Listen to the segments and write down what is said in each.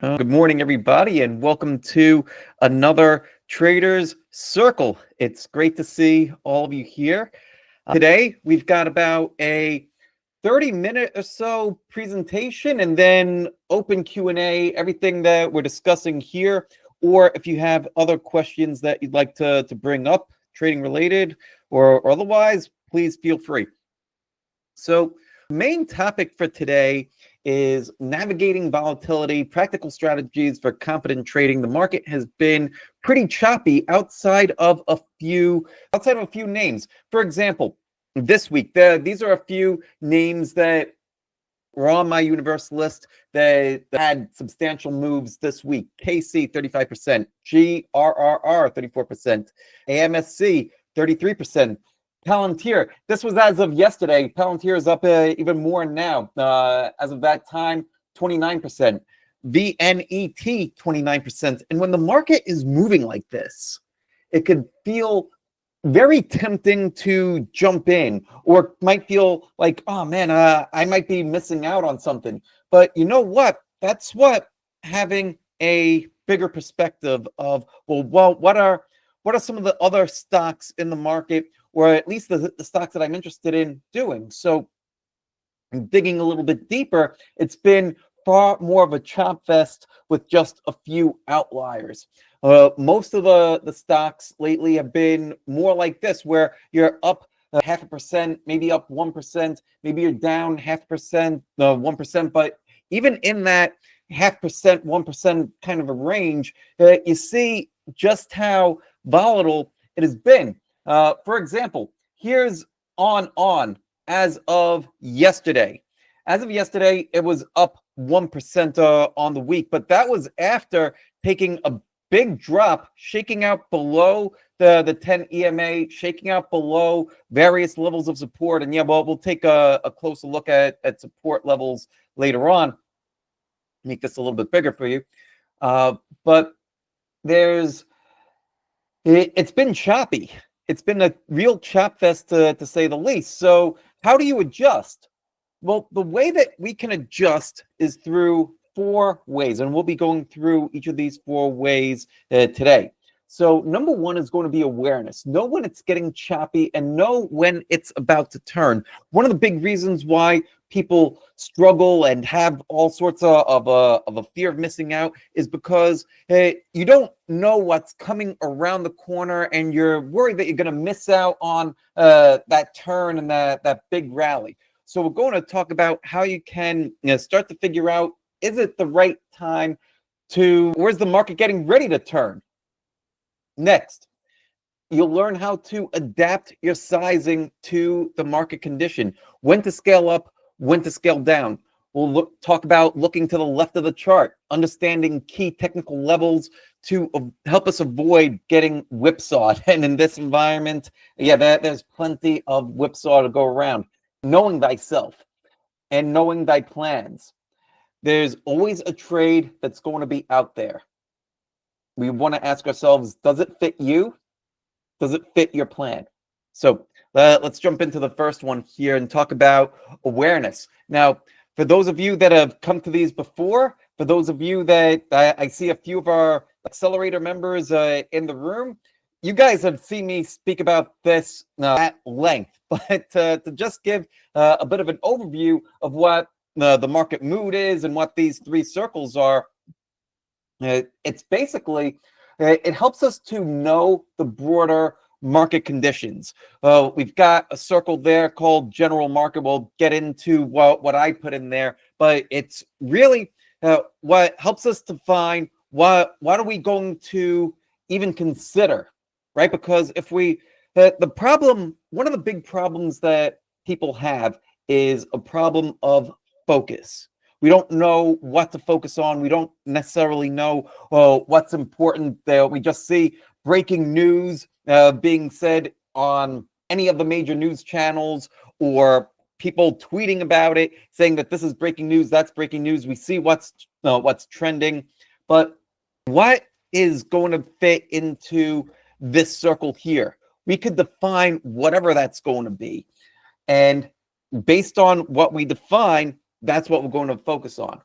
Good morning, everybody, and welcome to another Traders Circle. It's great to see all of you here. Today, we've got about a 30-minute or so presentation and then open Q&A, everything that we're discussing here, or if you have other questions that you'd like to bring up, trading related or otherwise, please feel free. So, main topic for today is navigating volatility, practical strategies for confident trading. The market has been pretty choppy outside of a few names. For example, this week, these are a few names that were on my universe list that had substantial moves this week. KC 35%, GRRR 34%, AMSC 33%. Palantir, this was as of yesterday. Palantir is up even more now. As of that time, 29%. VNET, 29%. And when the market is moving like this, it could feel very tempting to jump in, or might feel like, oh man, I might be missing out on something. But you know what? That's what having a bigger perspective of, well, what are some of the other stocks in the market, or at least the stocks that I'm interested in doing. So digging a little bit deeper, it's been far more of a chop fest with just a few outliers. Most of the stocks lately have been more like this, where you're up 0.5%, maybe up 1%, maybe you're down 0.5%, 1%. But even in that 0.5%, 1% kind of a range, you see just how volatile it has been. For example, here's on as of yesterday. As of yesterday, it was up 1% on the week, but that was after taking a big drop, shaking out below the 10 EMA, shaking out below various levels of support. And yeah, well, we'll take a closer look at support levels later on, make this a little bit bigger for you. But it's been choppy. It's been a real chop fest, to say the least. So how do you adjust? Well, the way that we can adjust is through 4 ways, and we'll be going through each of these 4 ways today. So number 1 is going to be awareness. Know when it's getting choppy and know when it's about to turn. One of the big reasons why people struggle and have all sorts of a fear of missing out is because you don't know what's coming around the corner, and you're worried that you're going to miss out on that turn and that big rally. So we're going to talk about how you can start to figure out, is it the right time where's the market getting ready to turn? Next, you'll learn how to adapt your sizing to the market condition, when to scale up, when to scale down. We'll talk about looking to the left of the chart, understanding key technical levels to help us avoid getting whipsawed. And in this environment, yeah, there's plenty of whipsaw to go around. Knowing thyself and knowing thy plans. There's always a trade that's going to be out there. We want to ask ourselves, does it fit you? Does it fit your plan? So let's jump into the first one here and talk about awareness. Now, for those of you that have come to these before, for those of you that I see a few of our accelerator members in the room, you guys have seen me speak about this at length, but to just give a bit of an overview of what the market mood is and what these 3 circles are, it's basically, it helps us to know the broader market conditions. We've got a circle there called general market. We'll get into what I put in there, but it's really what helps us to find what are we going to even consider, right? Because if we, the problem, one of the big problems that people have is a problem of focus. We don't know what to focus on. We don't necessarily know what's important. We just see breaking news being said on any of the major news channels, or people tweeting about it, saying that this is breaking news, that's breaking news. We see what's trending, but what is going to fit into this circle here? We could define whatever that's going to be, and based on what we define, that's what we're going to focus on.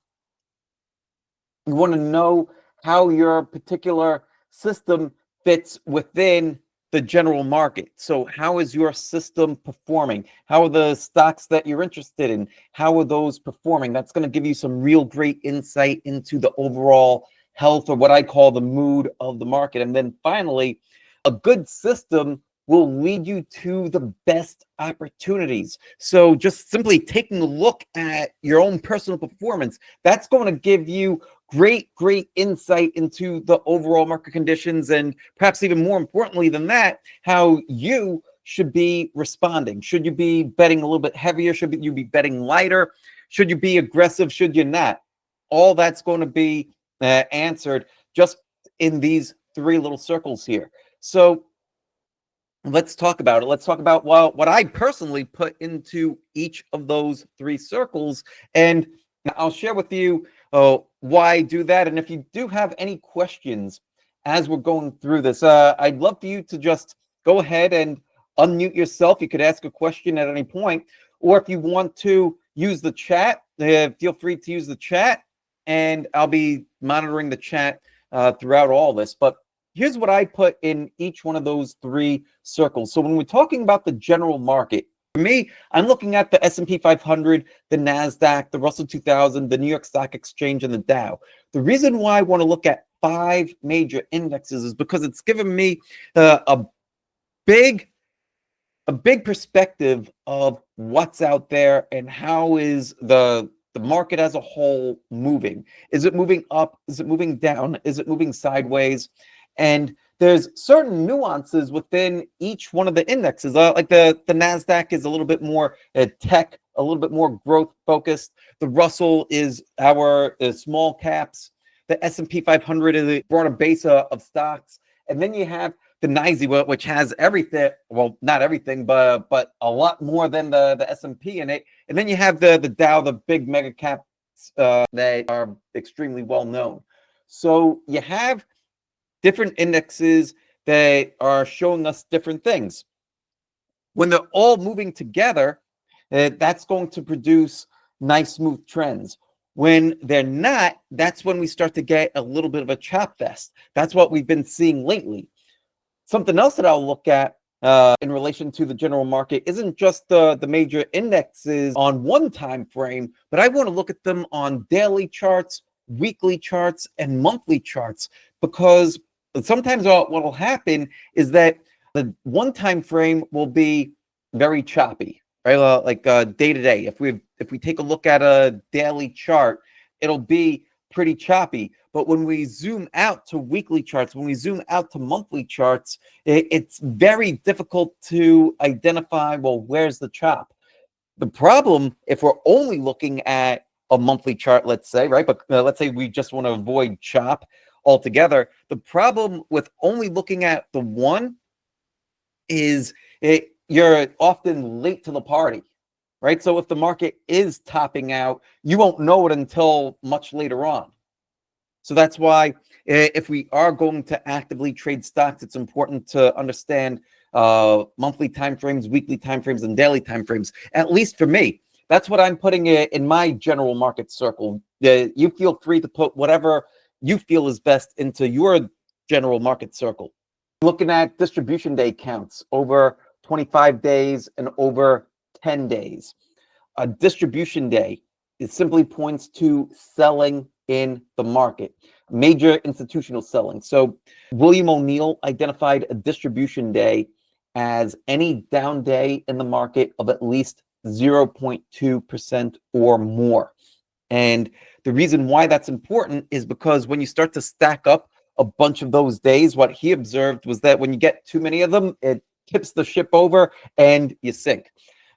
You want to know how your particular system fits within the general market. So how is your system performing? How are the stocks that you're interested in? How are those performing? That's going to give you some real great insight into the overall health, or what I call the mood of the market. And then finally, a good system will lead you to the best opportunities. So just simply taking a look at your own personal performance, that's going to give you great insight into the overall market conditions, and perhaps even more importantly than that, how you should be responding. Should you be betting a little bit heavier? Should you be betting lighter? Should you be aggressive? Should you not? All that's going to be answered just in these three little circles here. So let's talk about it. Let's talk about what I personally put into each of those three circles, and I'll share with you why I do that. And if you do have any questions as we're going through this, I'd love for you to just go ahead and unmute yourself. You could ask a question at any point, or if you want to use the chat, feel free to use the chat, and I'll be monitoring the chat throughout all this. But here's what I put in each one of those three circles. So when we're talking about the general market, for me, I'm looking at the S&P 500, the NASDAQ, the Russell 2000, the New York Stock Exchange, and the Dow. The reason why I want to look at 5 major indexes is because it's given me a big perspective of what's out there and how is the market as a whole moving. Is it moving up? Is it moving down? Is it moving sideways? And there's certain nuances within each one of the indexes. Like the NASDAQ is a little bit more tech, a little bit more growth focused. The Russell is our small caps. The S&P 500 is a broader base of stocks. And then you have the NYSE, which has everything. Well, not everything, but a lot more than the S&P in it. And then you have the Dow, the big mega caps that are extremely well known. So you have different indexes that are showing us different things. When they're all moving together, that's going to produce nice smooth trends. When they're not, that's when we start to get a little bit of a chop fest. That's what we've been seeing lately. Something else that I'll look at in relation to the general market isn't just the major indexes on one time frame, but I want to look at them on daily charts, weekly charts, and monthly charts, because sometimes what will happen is that the one time frame will be very choppy, right? Like day to day. If we take a look at a daily chart, it'll be pretty choppy. But when we zoom out to weekly charts, when we zoom out to monthly charts, it's very difficult to identify, well, where's the chop? The problem, if we're only looking at a monthly chart, let's say, right? But let's say we just want to avoid chop altogether. The problem with only looking at the one is you're often late to the party, right? So if the market is topping out, you won't know it until much later on. So that's why if we are going to actively trade stocks, it's important to understand monthly timeframes, weekly timeframes, and daily timeframes. At least for me, that's what I'm putting in my general market circle. You feel free to put whatever you feel is best into your general market circle. Looking at distribution day counts over 25 days and over 10 days. A distribution day, it simply points to selling in the market, major institutional selling. So William O'Neill identified a distribution day as any down day in the market of at least 0.2% or more. And the reason why that's important is because when you start to stack up a bunch of those days, what he observed was that when you get too many of them, it tips the ship over and you sink.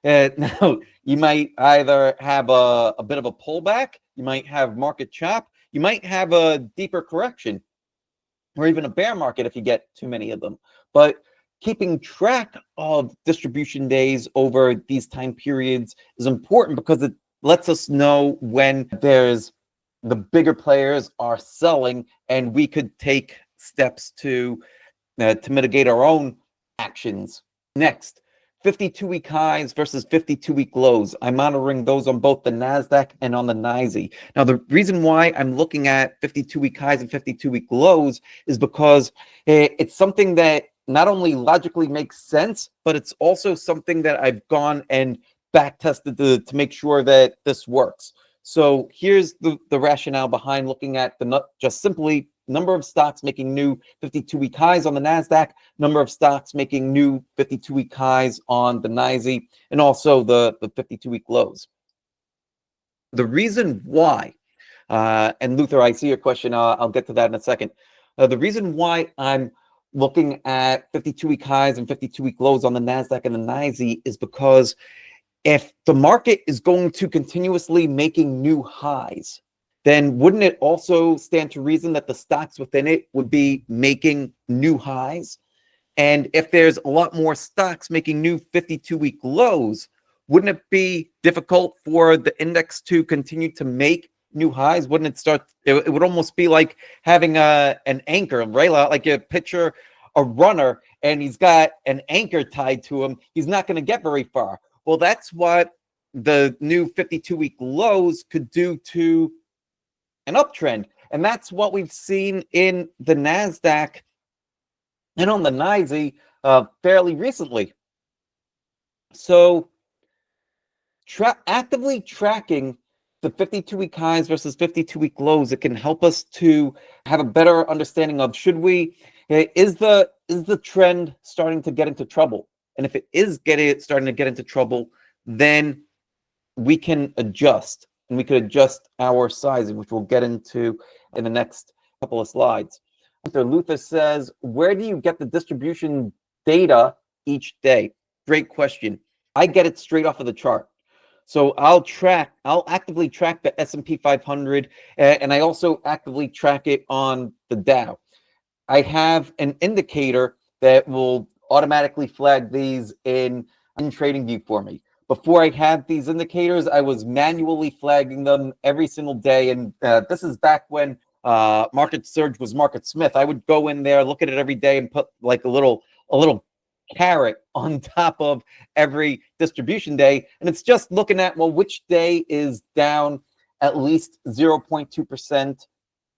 Now, you might either have a bit of a pullback, you might have market chop, you might have a deeper correction, or even a bear market if you get too many of them. But keeping track of distribution days over these time periods is important because it lets us know when there's the bigger players are selling, and we could take steps to mitigate our own actions. Next, 52-week highs versus 52-week lows. I'm monitoring those on both the NASDAQ and on the NYSE. Now, the reason why I'm looking at 52-week highs and 52-week lows is because it's something that not only logically makes sense, but it's also something that I've gone and back tested to make sure that this works. So here's the rationale behind looking at just simply number of stocks making new 52-week highs on the NASDAQ, number of stocks making new 52-week highs on the NYSE, and also the 52-week lows. The reason why, and Luther, I see your question. I'll get to that in a second. The reason why I'm looking at 52-week highs and 52-week lows on the NASDAQ and the NYSE is because if the market is going to continuously making new highs, then wouldn't it also stand to reason that the stocks within it would be making new highs? And if there's a lot more stocks making new 52-week lows, wouldn't it be difficult for the index to continue to make new highs? Wouldn't it start? It would almost be like having an anchor, right? Like you picture a runner and he's got an anchor tied to him. He's not going to get very far. Well, that's what the new 52-week lows could do to an uptrend. And that's what we've seen in the NASDAQ and on the NYSE fairly recently. So actively tracking the 52-week highs versus 52-week lows, it can help us to have a better understanding of is the trend starting to get into trouble? And if it is starting to get into trouble, then we can adjust, and we could adjust our sizing, which we'll get into in the next couple of slides. Luther says, where do you get the distribution data each day? Great question. I get it straight off of the chart. So I'll actively track the S&P 500, and I also actively track it on the Dow. I have an indicator that will automatically flag these in TradingView for me. Before I had these indicators, I was manually flagging them every single day. And this is back when Market Surge was Market Smith. I would go in there, look at it every day, and put like a little carrot on top of every distribution day. And it's just looking at, well, which day is down at least 0.2%,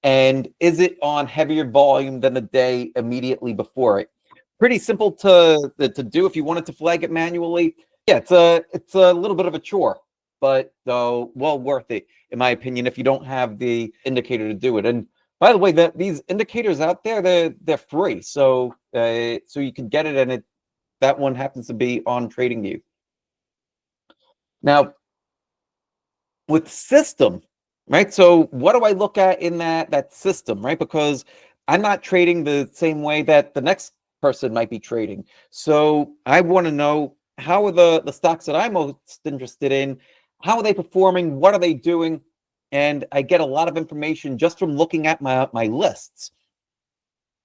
and is it on heavier volume than the day immediately before it? Pretty simple to do if you wanted to flag it manually. Yeah, it's a little bit of a chore, but well worth it, in my opinion, if you don't have the indicator to do it. And by the way, these indicators out there, they're free, so you can get it, and that one happens to be on TradingView. Now, with system, right? So what do I look at in that system, right? Because I'm not trading the same way that the next person might be trading. So I want to know, how are the stocks that I'm most interested in, how are they performing? What are they doing? And I get a lot of information just from looking at my lists.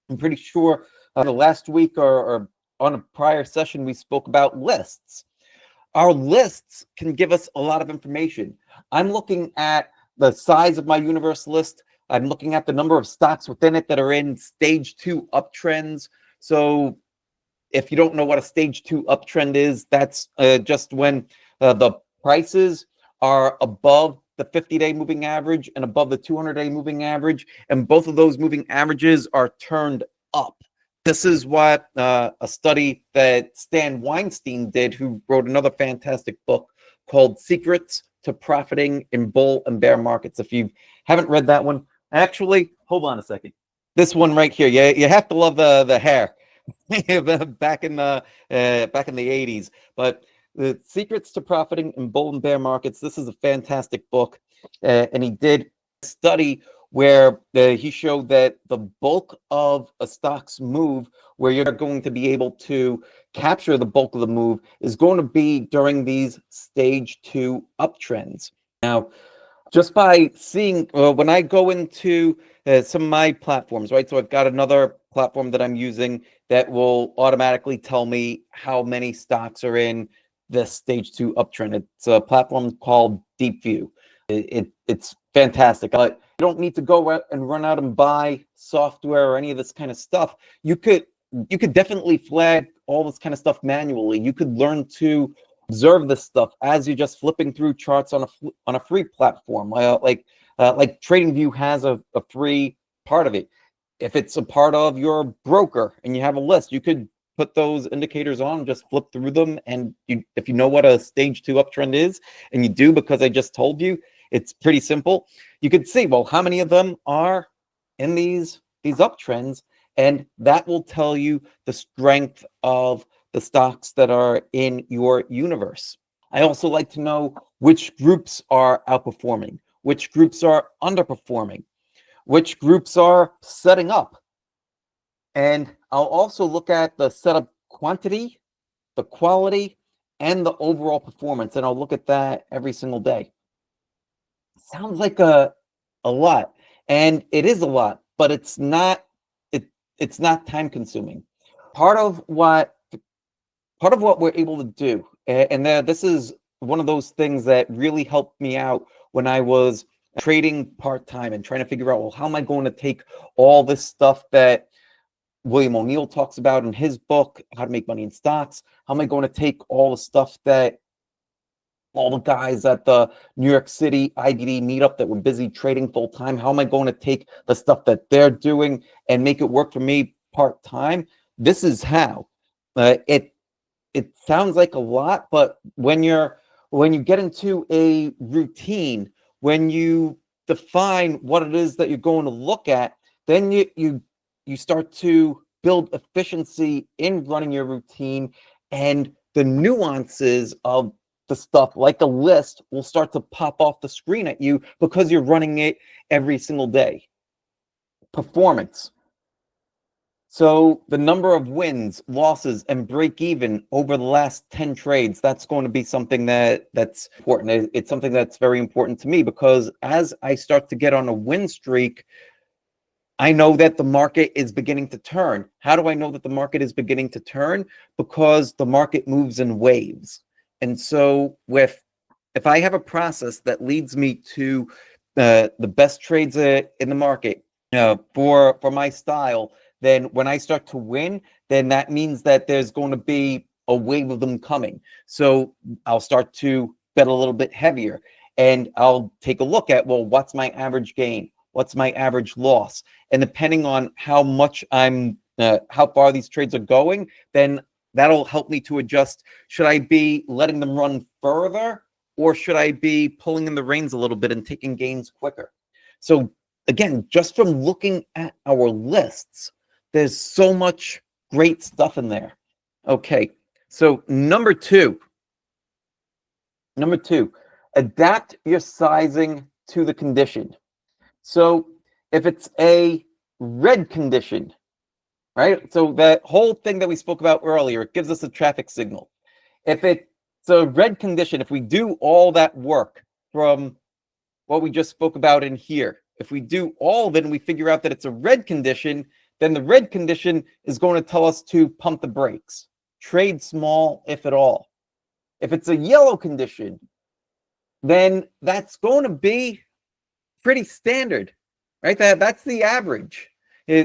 I'm pretty sure the last week or on a prior session, we spoke about lists. Our lists can give us a lot of information. I'm looking at the size of my universe list. I'm looking at the number of stocks within it that are in stage 2 uptrends. So if you don't know what a stage 2 uptrend is, that's just when the prices are above the 50-day moving average and above the 200-day moving average, and both of those moving averages are turned up. This is what a study that Stan Weinstein did, who wrote another fantastic book called Secrets to Profiting in Bull and Bear Markets. If you haven't read that one, actually, hold on a second. This one right here, you have to love the hair back in the 80s. But the Secrets to Profiting in Bull and Bear Markets, this is a fantastic book, and he did a study where he showed that the bulk of a stock's move, where you're going to be able to capture the bulk of the move, is going to be during these stage 2 uptrends. Now, just by seeing, when I go into some of my platforms, right? So I've got another platform that I'm using that will automatically tell me how many stocks are in this stage 2 uptrend. It's a platform called DeepView. It's fantastic. You don't need to go out and run out and buy software or any of this kind of stuff. You could you could definitely flag all this kind of stuff manually. You could learn to observe this stuff as you're just flipping through charts on a free platform. Like TradingView has a free part of it. If it's a part of your broker and you have a list, you could put those indicators on, just flip through them, and if you know what a stage 2 uptrend is, and you do because I just told you, it's pretty simple. You could see, well, how many of them are in these uptrends, and that will tell you the strength of the stocks that are in your universe. I also like to know which groups are outperforming, which groups are underperforming, which groups are setting up. And I'll also look at the setup quantity, the quality, and the overall performance. And I'll look at that every single day. Sounds like a lot. And it is a lot, but it's not time consuming. Part of what we're able to do, and this is one of those things that really helped me out when I was trading part-time and trying to figure out, well, how am I going to take all this stuff that William O'Neill talks about in his book, How to Make Money in Stocks? How am I going to take all the stuff that all the guys at the New York City IBD meetup that were busy trading full time, how am I going to take the stuff that they're doing and make it work for me part time? This is how. It sounds like a lot, but when you get into a routine, when you define what it is that you're going to look at, then you start to build efficiency in running your routine, and the nuances of the stuff like a list will start to pop off the screen at you because you're running it every single day. Performance. So the number of wins, losses, and break even over the last 10 trades, that's going to be something that's important. It's something that's very important to me because as I start to get on a win streak, I know that the market is beginning to turn. How do I know that the market is beginning to turn? Because the market moves in waves. And so if I have a process that leads me to the best trades in the market for my style, then when I start to win, then that means that there's going to be a wave of them coming. So I'll start to bet a little bit heavier, and I'll take a look at, well, what's my average gain? What's my average loss? And depending on how much how far these trades are going, then that'll help me to adjust. Should I be letting them run further, or should I be pulling in the reins a little bit and taking gains quicker? So again, just from looking at our lists, there's so much great stuff in there. Okay, so number two, adapt your sizing to the condition. So if it's a red condition, right? So that whole thing that we spoke about earlier, it gives us a traffic signal. If it's a red condition, if we do all that work from what we just spoke about in here, if we do all of it and we figure out that it's a red condition, then the red condition is going to tell us to pump the brakes, trade small, if at all. If it's a yellow condition, then that's going to be pretty standard, right? That's the average.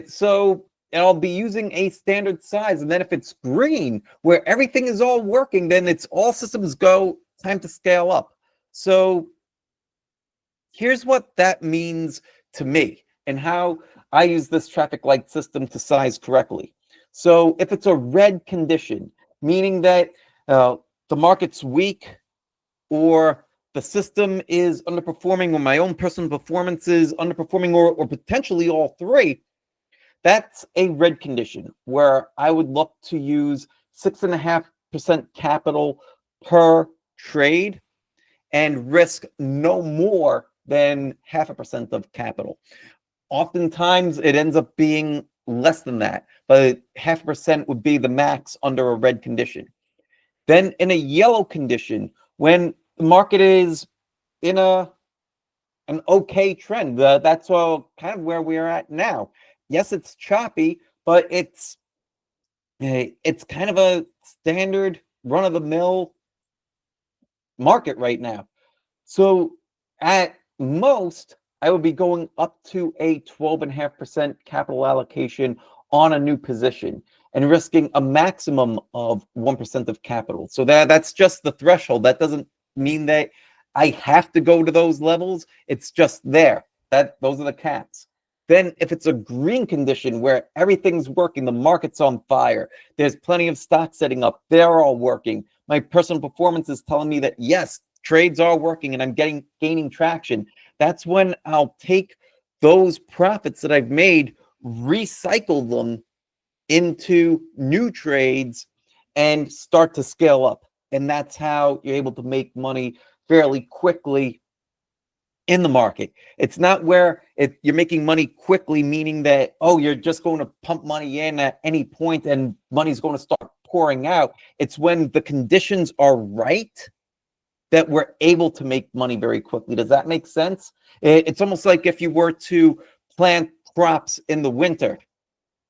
So I'll be using a standard size. And then if it's green, where everything is all working, then it's all systems go, time to scale up. So here's what that means to me and how I use this traffic light system to size correctly. So if it's a red condition, meaning that the market's weak, or the system is underperforming, or my own personal performance is underperforming, or potentially all three, that's a red condition where I would look to use 6.5% capital per trade and risk no more than 0.5% of capital. Oftentimes it ends up being less than that, but 0.5% would be the max under a red condition. Then in a yellow condition, when the market is in an okay trend, that's kind of where we are at now. Yes, it's choppy, but it's kind of a standard run-of-the-mill market right now. So at most, I would be going up to a 12.5% capital allocation on a new position and risking a maximum of 1% of capital. So that's just the threshold. That doesn't mean that I have to go to those levels. It's just there. Those are the caps. Then if it's a green condition where everything's working, the market's on fire, there's plenty of stocks setting up, they're all working. My personal performance is telling me that yes, trades are working and I'm gaining traction. That's when I'll take those profits that I've made, recycle them into new trades and start to scale up. And that's how you're able to make money fairly quickly in the market. It's not where you're making money quickly, meaning that, oh, you're just going to pump money in at any point and money's going to start pouring out. It's when the conditions are right that we're able to make money very quickly. Does that make sense? It's almost like if you were to plant crops in the winter,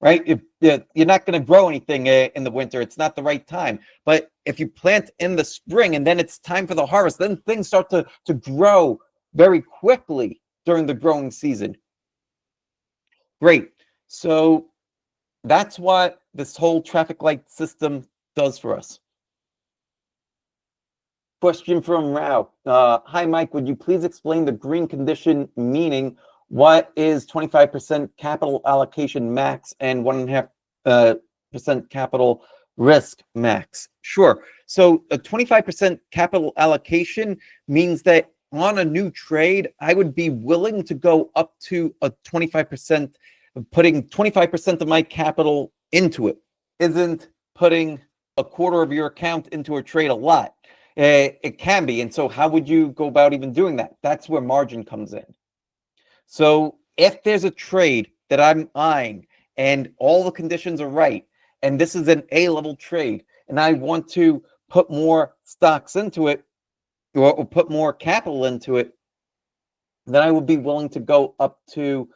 right? You're not going to grow anything in the winter. It's not the right time. But if you plant in the spring and then it's time for the harvest, then things start to grow very quickly during the growing season. Great. So that's what this whole traffic light system does for us. Question from Rao. Hi, Mike. Would you please explain the green condition meaning? What is 25% capital allocation max and 1.5% capital risk max? Sure. So a 25% capital allocation means that on a new trade, I would be willing to go up to a 25%, putting 25% of my capital into it. Isn't putting a quarter of your account into a trade a lot? It can be. And so how would you go about even doing that? That's where margin comes in. So if there's a trade that I'm eyeing and all the conditions are right, and this is an A-level trade, and I want to put more stocks into it or put more capital into it, then I would be willing to go up to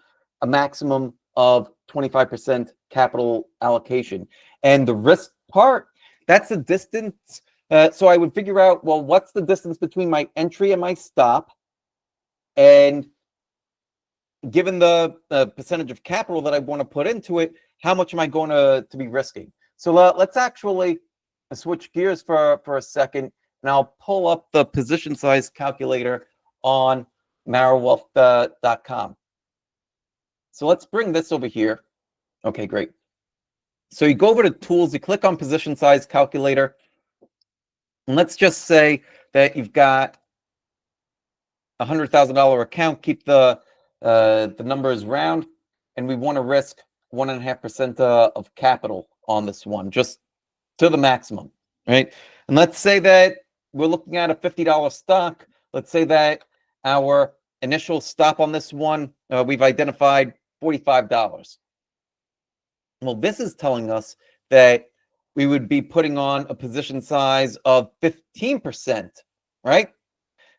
a maximum of 25% capital allocation. And the risk part, that's the distance. So I would figure out, well, what's the distance between my entry and my stop? And given the percentage of capital that I want to put into it, how much am I going to be risking? So let's actually switch gears for a second, and I'll pull up the position size calculator on marrowwealth.com. So let's bring this over here. Okay, great. So you go over to tools, you click on position size calculator, and let's just say that you've got a $100,000 account, keep the numbers round, and we want to risk 1.5% of capital on this one, just to the maximum, right? And let's say that we're looking at a $50 stock. Let's say that our initial stop on this one, we've identified $45. Well, this is telling us that we would be putting on a position size of 15%, right?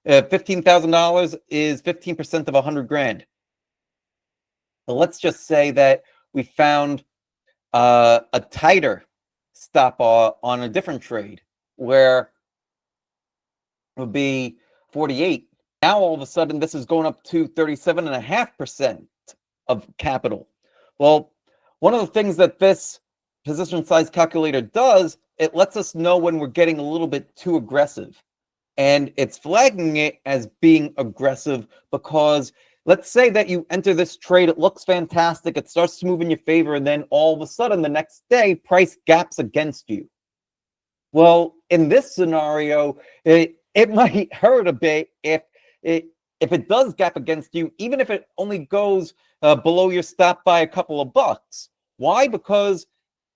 $15,000 is 15% of 100 grand. But let's just say that we found a tighter stop on a different trade where it would be 48. Now, all of a sudden, this is going up to 37.5% of capital. Well, one of the things that this position size calculator does, it lets us know when we're getting a little bit too aggressive. And it's flagging it as being aggressive because let's say that you enter this trade, it looks fantastic, it starts to move in your favor, and then all of a sudden the next day, price gaps against you. Well, in this scenario, it might hurt a bit if it does gap against you, even if it only goes below your stop by a couple of bucks. Why? Because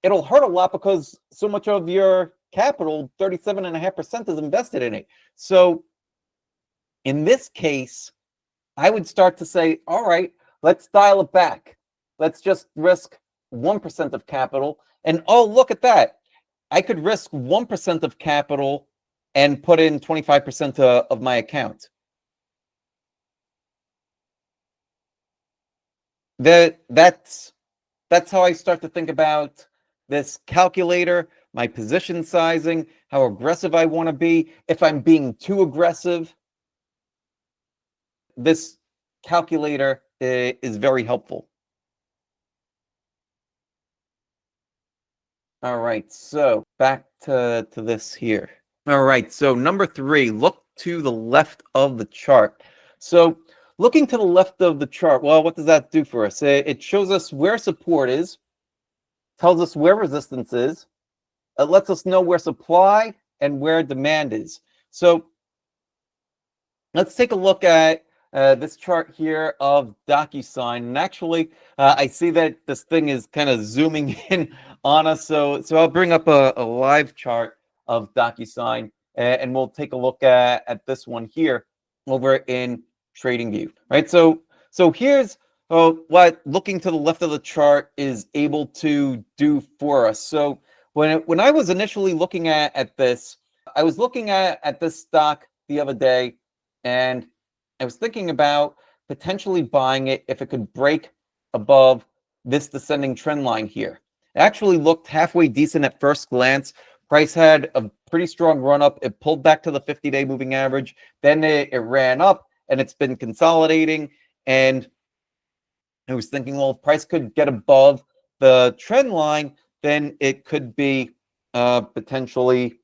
it'll hurt a lot because so much of your capital, 37.5%, is invested in it. So in this case, I would start to say, all right, let's dial it back. Let's just risk 1% of capital. And oh, look at that. I could risk 1% of capital and put in 25% of my account. That's how I start to think about this calculator, my position sizing, how aggressive I want to be. If I'm being too aggressive, this calculator is very helpful. All right, so back to this here. All right, so number 3, look to the left of the chart. So looking to the left of the chart, well, what does that do for us? It shows us where support is, tells us where resistance is. It lets us know where supply and where demand is. So let's take a look at this chart here of DocuSign. And actually, I see that this thing is kind of zooming in on us. So I'll bring up a live chart of DocuSign, and we'll take a look at this one here over in TradingView. Right. So here's what looking to the left of the chart is able to do for us. So when I was initially looking at this, I was looking at this stock the other day, and I was thinking about potentially buying it if it could break above this descending trend line here. It actually looked halfway decent at first glance. Price had a pretty strong run up. It pulled back to the 50-day moving average. Then it ran up, and it's been consolidating. And I was thinking, well, if price could get above the trend line, then it could be potentially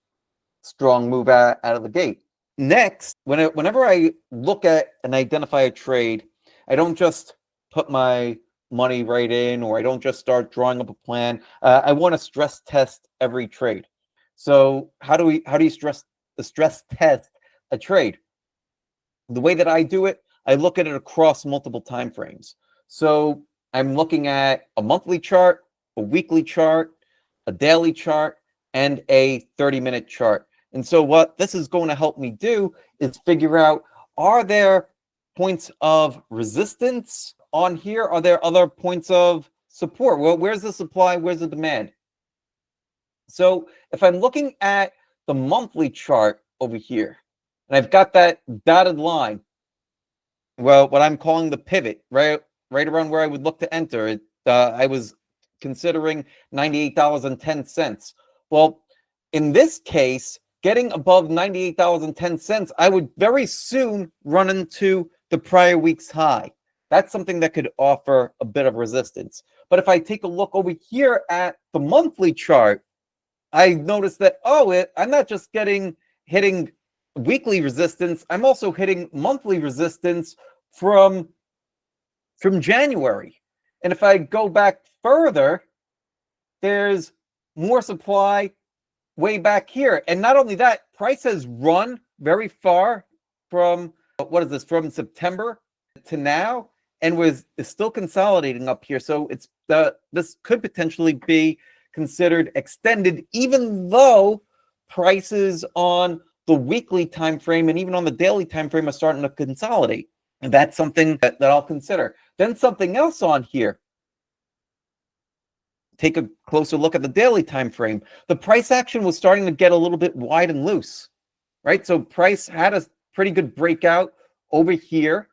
strong move out of the gate. Next, whenever I look at and identify a trade, I don't just put my money right in, or I don't just start drawing up a plan. I want to stress test every trade. So how do you stress test a trade? The way that I do it, I look at it across multiple time frames. So I'm looking at a monthly chart, a weekly chart, a daily chart, and a 30-minute chart. And so what this is going to help me do is figure out, are there points of resistance on here? Are there other points of support? Well, where's the supply? Where's the demand? So if I'm looking at the monthly chart over here, and I've got that dotted line, well, what I'm calling the pivot, right around where I would look to enter it, I was considering $98.10. Well, in this case, getting above $98.10, I would very soon run into the prior week's high. That's something that could offer a bit of resistance. But if I take a look over here at the monthly chart, I noticed that, I'm not just hitting weekly resistance, I'm also hitting monthly resistance from January. And if I go back further, there's more supply way back here. And not only that, price has run very far from, from September to now, and is still consolidating up here. So this could potentially be considered extended, even though prices on the weekly time frame and even on the daily time frame are starting to consolidate. And that's something that I'll consider. Then something else on here. Take a closer look at the daily time frame. The price action was starting to get a little bit wide and loose, right? So price had a pretty good breakout over here,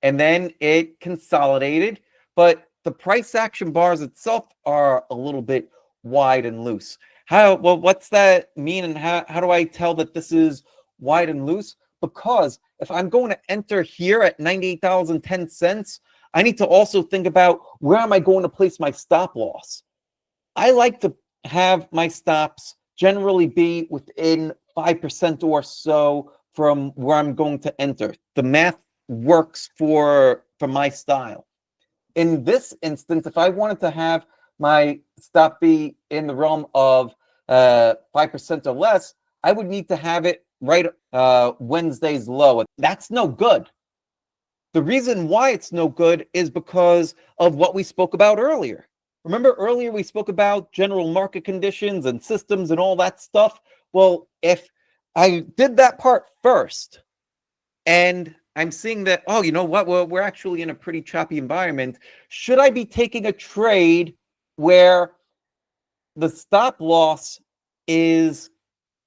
and then it consolidated, but the price action bars itself are a little bit wide and loose. What's that mean, and how do I tell that this is wide and loose? Because if I'm going to enter here at $98.10, I need to also think about, where am I going to place my stop loss? I like to have my stops generally be within 5% or so from where I'm going to enter. The math works for my style. In this instance, if I wanted to have my stop be in the realm of 5% or less, I would need to have it right Wednesday's low. That's no good. The reason why it's no good is because of what we spoke about earlier. Remember earlier we spoke about general market conditions and systems and all that stuff? Well, if I did that part first, and I'm seeing that, you know what, we're actually in a pretty choppy environment, should I be taking a trade where the stop loss is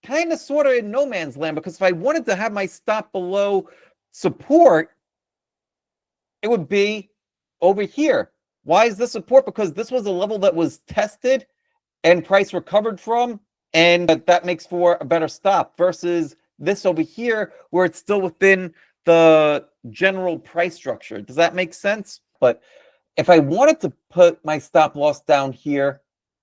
kind of sort of in no man's land? Because if I wanted to have my stop below support, it would be over here. Why is this support? Because this was a level that was tested and price recovered from, and that makes for a better stop, versus this over here where it's still within the general price structure. Does that make sense? But if I wanted to put my stop loss down here,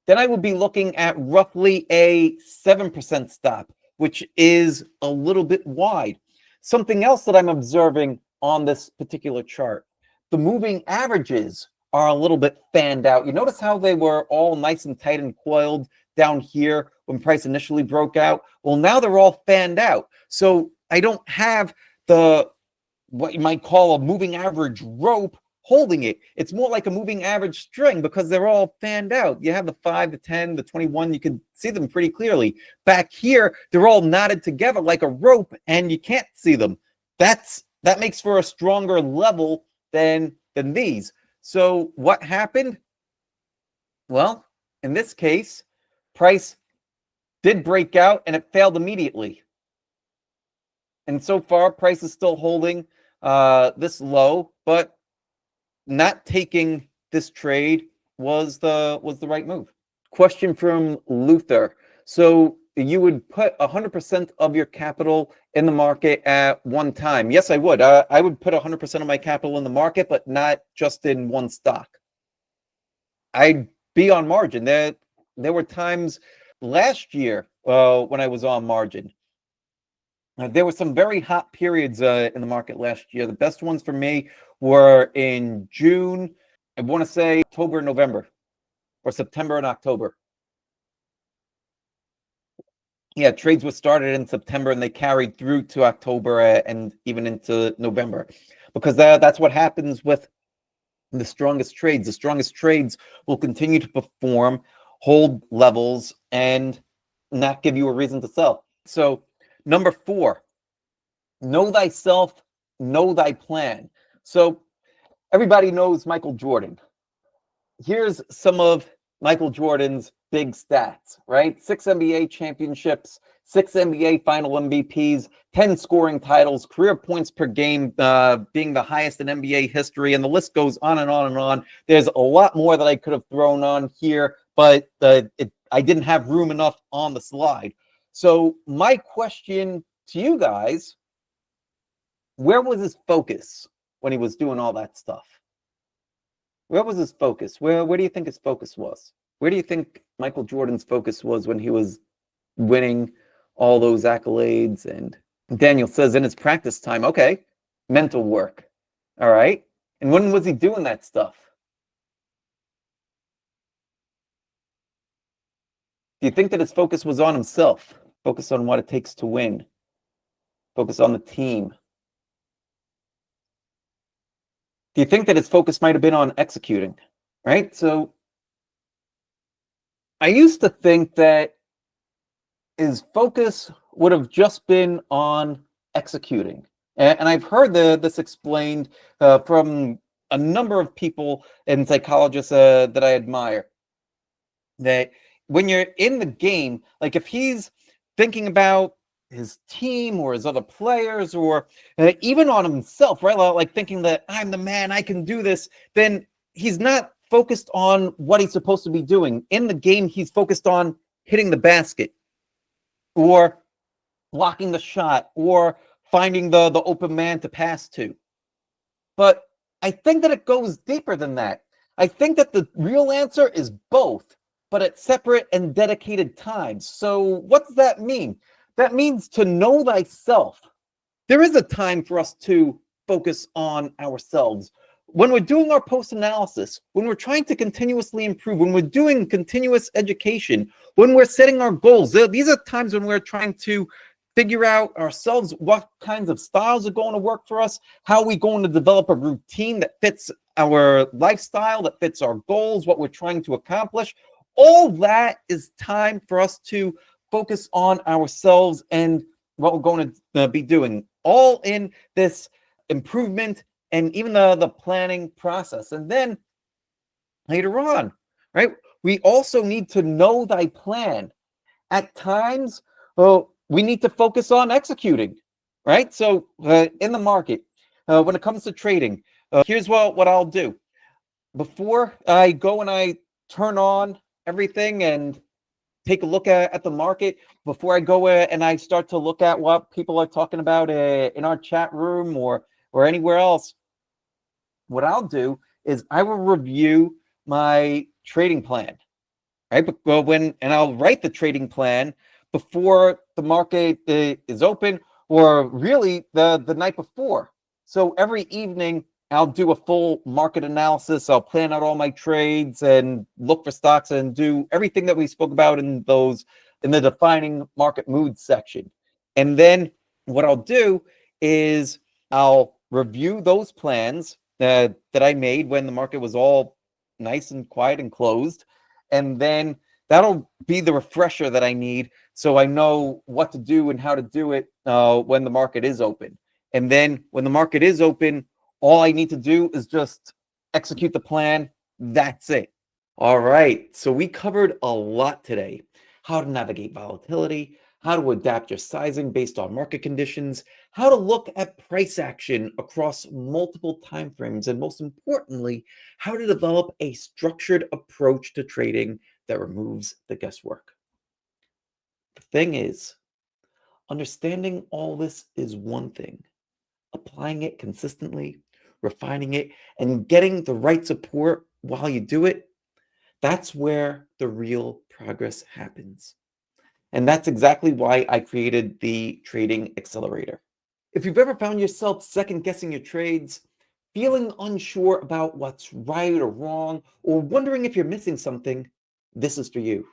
then I would be looking at roughly a 7% stop, which is a little bit wide. Something else that I'm observing on this particular chart, the moving averages are a little bit fanned out. You notice how they were all nice and tight and coiled down here when price initially broke out? Well, now they're all fanned out. So I don't have the what you might call a moving average rope holding it. It's more like a moving average string because they're all fanned out. You have the 5, the 10, the 21, you can see them pretty clearly. Back here, they're all knotted together like a rope and you can't see them. That makes for a stronger level than these. So what happened? Well, in this case, price did break out and it failed immediately. And so far, price is still holding this low, but not taking this trade was the right move. Question from Luther. So you would put 100% of your capital in the market at one time? Yes, I would. I would put 100% of my capital in the market, but not just in one stock. I'd be on margin. There were times last year when I was on margin. There were some very hot periods in the market last year. The best ones for me were in June, I want to say October, November, or September and October. Yeah, trades were started in September and they carried through to October and even into November, because that's what happens with the strongest trades. The strongest trades will continue to perform, hold levels, and not give you a reason to sell. So number 4, know thyself, know thy plan. So everybody knows Michael Jordan. Here's some of Michael Jordan's big stats, right? 6 NBA championships, 6 NBA final MVPs, 10 scoring titles, career points per game being the highest in NBA history, and the list goes on and on and on. There's a lot more that I could have thrown on here, but I didn't have room enough on the slide. So my question to you guys, where was his focus when he was doing all that stuff? Where was his focus? Where do you think his focus was? Where do you think Michael Jordan's focus was when he was winning all those accolades? And Daniel says in his practice time, okay, mental work. All right. And when was he doing that stuff? Do you think that his focus was on himself? Focus on what it takes to win. Focus on the team. Do you think that his focus might have been on executing? Right? So I used to think that his focus would have just been on executing. And I've heard this explained from a number of people and psychologists that I admire, that when you're in the game, like if he's thinking about his team or his other players or even on himself, right? Like thinking that I'm the man, I can do this, then he's not focused on what he's supposed to be doing. In the game, he's focused on hitting the basket or blocking the shot or finding the open man to pass to. But I think that it goes deeper than that. I think that the real answer is both, but at separate and dedicated times. So what does that mean? That means to know thyself. There is a time for us to focus on ourselves. When we're doing our post-analysis, when we're trying to continuously improve, when we're doing continuous education, when we're setting our goals, these are times when we're trying to figure out ourselves what kinds of styles are going to work for us, how are we going to develop a routine that fits our lifestyle, that fits our goals, what we're trying to accomplish. All that is time for us to focus on ourselves and what we're going to be doing, all in this improvement and even the planning process. And then later on, right, we also need to know thy plan. At times, we need to focus on executing, right? So in the market, when it comes to trading, here's what I'll do. Before I go and I turn on everything and take a look at the market, before I go and I start to look at what people are talking about in our chat room or anywhere else, what I'll do is I will review my trading plan. right? But well, and I'll write the trading plan before the market is open, or really the night before. So every evening I'll do a full market analysis. I'll plan out all my trades and look for stocks and do everything that we spoke about in the defining market mood section. And then what I'll do is I'll review those plans that I made when the market was all nice and quiet and closed. And then that'll be the refresher that I need so I know what to do and how to do it when the market is open. And then when the market is open, all I need to do is just execute the plan. That's it. All right. So we covered a lot today: how to navigate volatility, how to adapt your sizing based on market conditions, how to look at price action across multiple timeframes, and most importantly, how to develop a structured approach to trading that removes the guesswork. The thing is, understanding all this is one thing. Applying it consistently, refining it, and getting the right support while you do it, that's where the real progress happens. And that's exactly why I created the Trading Accelerator. If you've ever found yourself second guessing your trades, feeling unsure about what's right or wrong, or wondering if you're missing something, this is for you.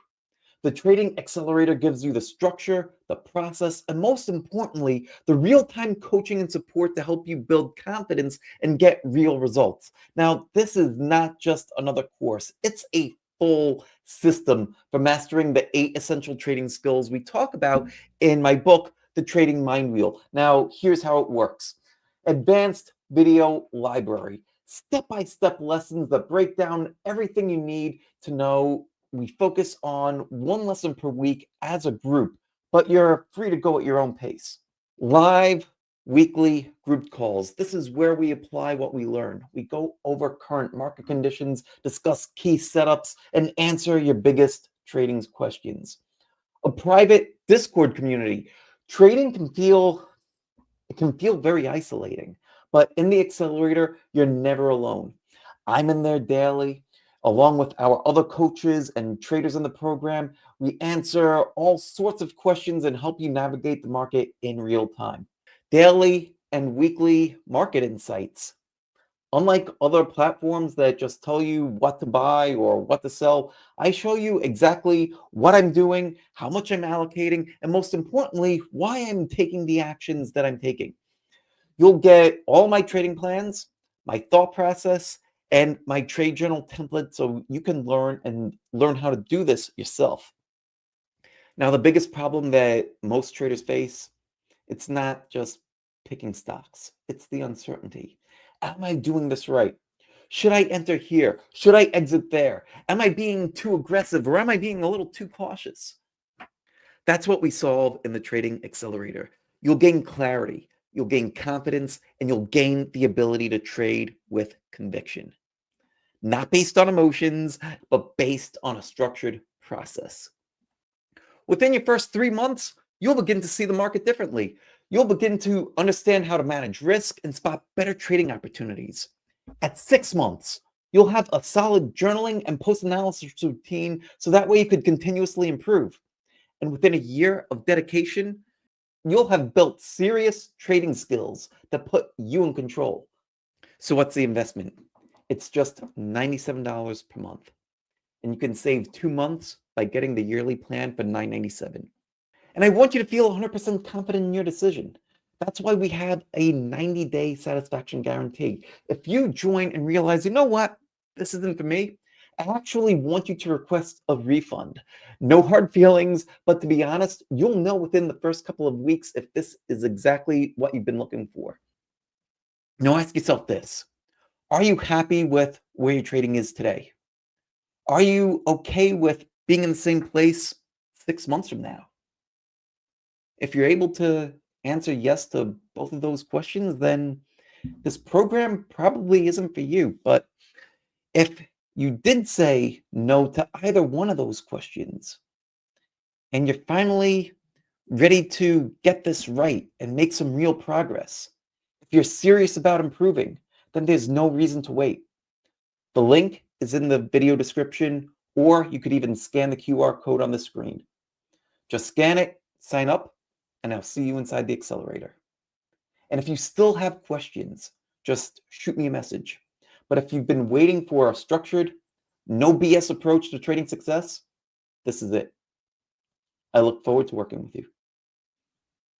The Trading Accelerator gives you the structure, the process, and most importantly, the real time coaching and support to help you build confidence and get real results. Now, this is not just another course, it's a full system for mastering the 8 essential trading skills we talk about in my book, The Trading Mind Wheel. Now, here's how it works: advanced video library, step by step lessons that break down everything you need to know. We focus on one lesson per week as a group, but you're free to go at your own pace. Live weekly group calls. This is where we apply what we learn. We go over current market conditions, discuss key setups, and answer your biggest trading questions. A private Discord community. Trading can feel very isolating, but in the accelerator, you're never alone. I'm in there daily, along with our other coaches and traders in the program. We answer all sorts of questions and help you navigate the market in real time. Daily and weekly market insights. Unlike other platforms that just tell you what to buy or what to sell, I show you exactly what I'm doing, how much I'm allocating, and most importantly, why I'm taking the actions that I'm taking. You'll get all my trading plans, my thought process, and my trade journal template so you can learn how to do this yourself. Now, the biggest problem that most traders face, it's not just picking stocks, it's the uncertainty. Am I doing this right? Should I enter here? Should I exit there? Am I being too aggressive or am I being a little too cautious? That's what we solve in the Trading Accelerator. You'll gain clarity, you'll gain confidence, and you'll gain the ability to trade with conviction. Not based on emotions, but based on a structured process. Within your first 3 months, you'll begin to see the market differently. You'll begin to understand how to manage risk and spot better trading opportunities. At 6 months, you'll have a solid journaling and post analysis routine so that way you could continuously improve. And within a year of dedication, you'll have built serious trading skills that put you in control. So, what's the investment? It's just $97 per month. And you can save 2 months by getting the yearly plan for $997. And I want you to feel 100% confident in your decision. That's why we have a 90-day satisfaction guarantee. If you join and realize, you know what, this isn't for me, I actually want you to request a refund. No hard feelings, but to be honest, you'll know within the first couple of weeks if this is exactly what you've been looking for. Now ask yourself this: are you happy with where your trading is today? Are you okay with being in the same place 6 months from now? If you're able to answer yes to both of those questions, then this program probably isn't for you. But if you did say no to either one of those questions, and you're finally ready to get this right and make some real progress, if you're serious about improving, then there's no reason to wait. The link is in the video description, or you could even scan the QR code on the screen. Just scan it, sign up, and I'll see you inside the accelerator. And if you still have questions, just shoot me a message. But if you've been waiting for a structured, no BS approach to trading success, this is it. I look forward to working with you.